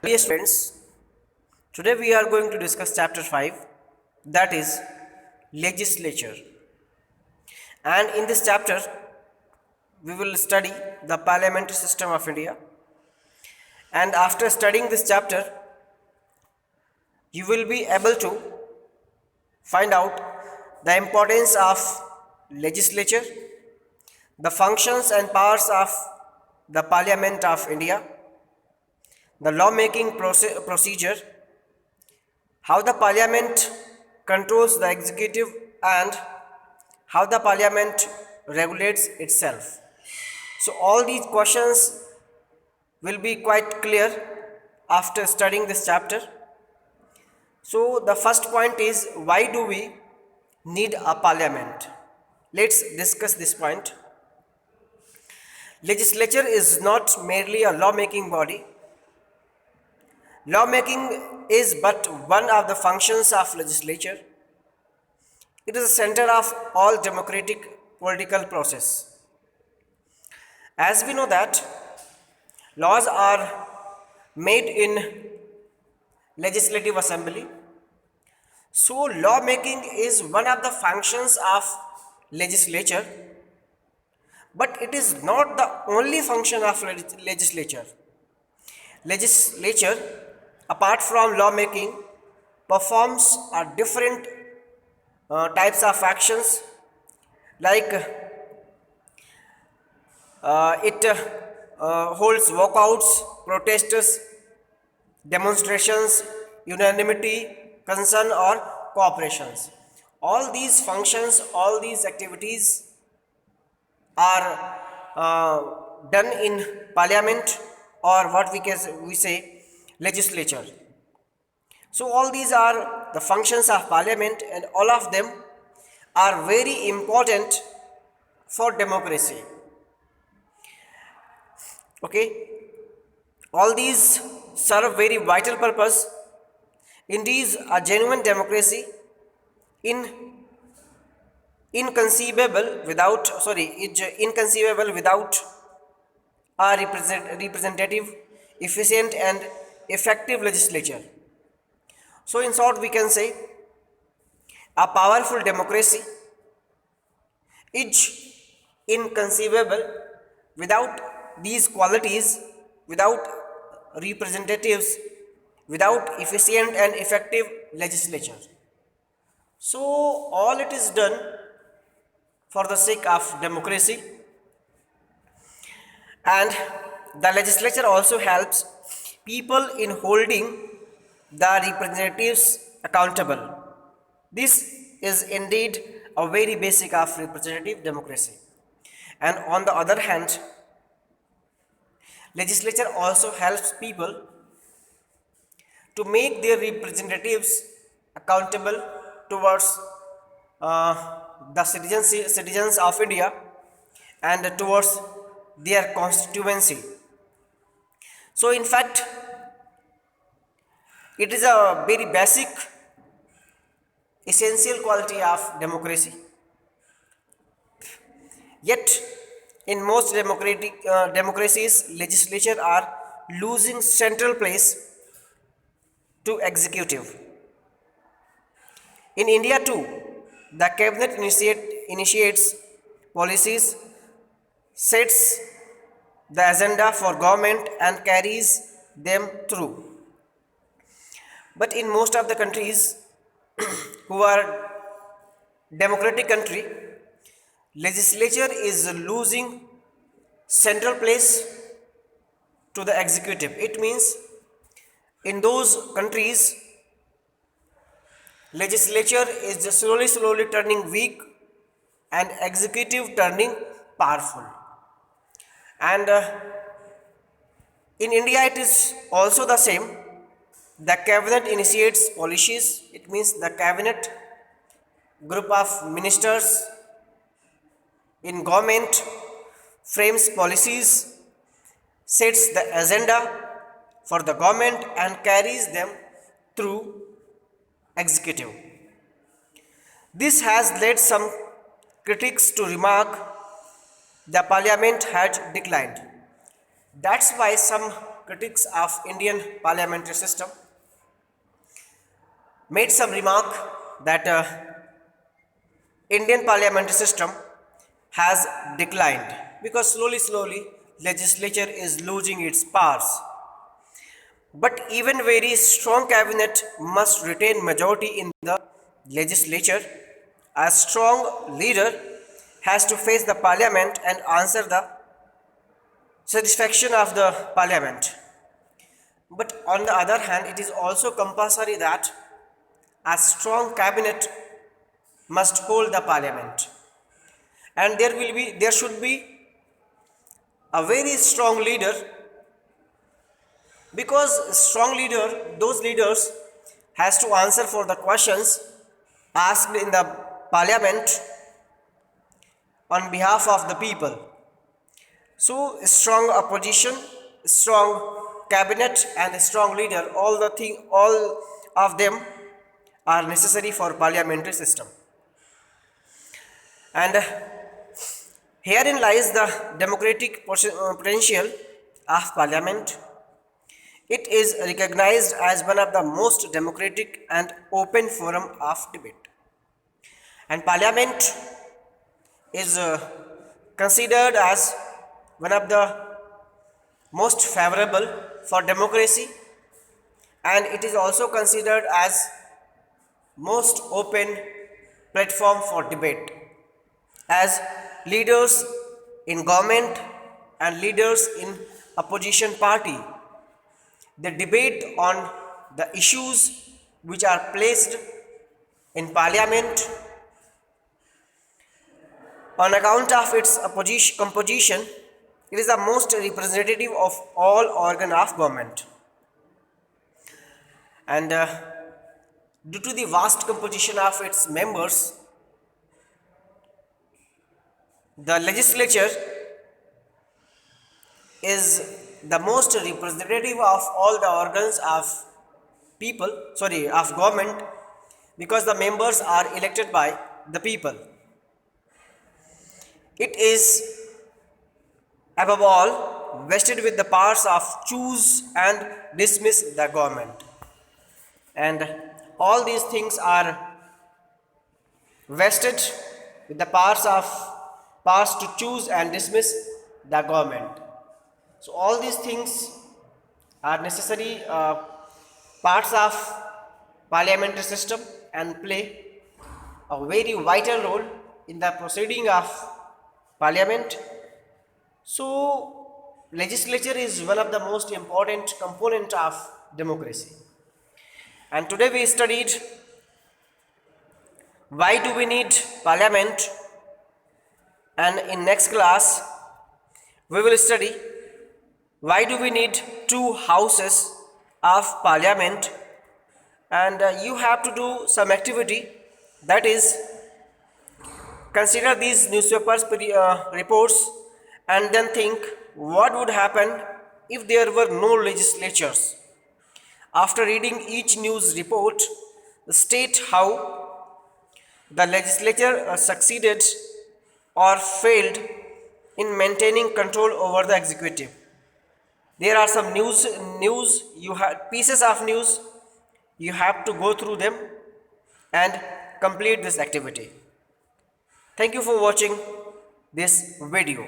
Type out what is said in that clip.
Dear friends, today we are going to discuss chapter 5, that is legislature. And in this chapter, we will study the parliamentary system of India. And after studying this chapter, you will be able to find out the importance of legislature, the functions and powers of the Parliament of India, the lawmaking procedure, how the Parliament controls the executive, and how the Parliament regulates itself. So, all these questions will be quite clear after studying this chapter. So, the first point is, why do we need a parliament? Let's discuss this point. Legislature is not merely a lawmaking body. Lawmaking is but one of the functions of legislature. It is the center of all democratic political process. As we know that laws are made in legislative assembly, so lawmaking is one of the functions of legislature, but it is not the only function of legislature. Legislature, apart from lawmaking, performs different types of actions, like it holds walkouts, protests, demonstrations, unanimity, concern, or cooperations. All these functions, all these activities are done in parliament, or what we say legislature. So all these are the functions of parliament, and all of them are very important for democracy. Okay, all these serve very vital purpose. Indeed, a genuine democracy in inconceivable without a representative, efficient, and effective legislature. So, in short, we can say a powerful democracy is inconceivable without these qualities, without representatives, without efficient and effective legislature. So, all it is done for the sake of democracy, and the legislature also helps people in holding the representatives accountable. This is indeed a very basic of representative democracy. And on the other hand, legislature also helps people to make their representatives accountable towards the citizens of India and towards their constituency. So, in fact, it is a very basic, essential quality of democracy. Yet, in most democracies, legislature are losing central place to executive. In India too, the cabinet initiates policies, sets the agenda for government, and carries them through. But in most of the countries who are democratic country, legislature is losing central place to the executive. It means in those countries, legislature is just slowly turning weak and executive turning powerful. And in India, it is also the same. The cabinet initiates policies. It means the cabinet group of ministers in government frames policies, sets the agenda for the government, and carries them through executive. This has led some critics to remark the parliament had declined. That's why some critics of Indian parliamentary system made some remark that Indian parliamentary system has declined because slowly legislature is losing its powers. But even very strong cabinet must retain majority in the legislature. A strong leader has to face the parliament and answer the satisfaction of the parliament. But on the other hand, it is also compulsory that a strong cabinet must hold the parliament, and there should be a very strong leader, because strong leader, those leaders has to answer for the questions asked in the parliament on behalf of the people. So strong opposition, strong cabinet and a strong leader, all of them are necessary for parliamentary system. And herein lies the democratic potential of parliament. It is recognized as one of the most democratic and open forum of debate. And parliament is considered as one of the most favorable for democracy, and it is also considered as most open platform for debate, as leaders in government and leaders in opposition party, they debate on the issues which are placed in parliament. On account of its composition, it is the most representative of all organ of government. And due to the vast composition of its members, the legislature is the most representative of all the organs of of government, because the members are elected by the people. It is above all vested with the powers of choose and dismiss the government, and all these things are vested with the powers to choose and dismiss the government. So all these things are necessary parts of parliamentary system and play a very vital role in the proceeding of parliament. So legislature is one of the most important component of democracy. And today we studied why do we need parliament, and in next class we will study why do we need two houses of parliament. And you have to do some activity, that is, consider these newspapers reports and then think what would happen if there were no legislatures. After reading each news report, state how the legislature succeeded or failed in maintaining control over the executive. There are some pieces of news, you have to go through them and complete this activity. Thank you for watching this video.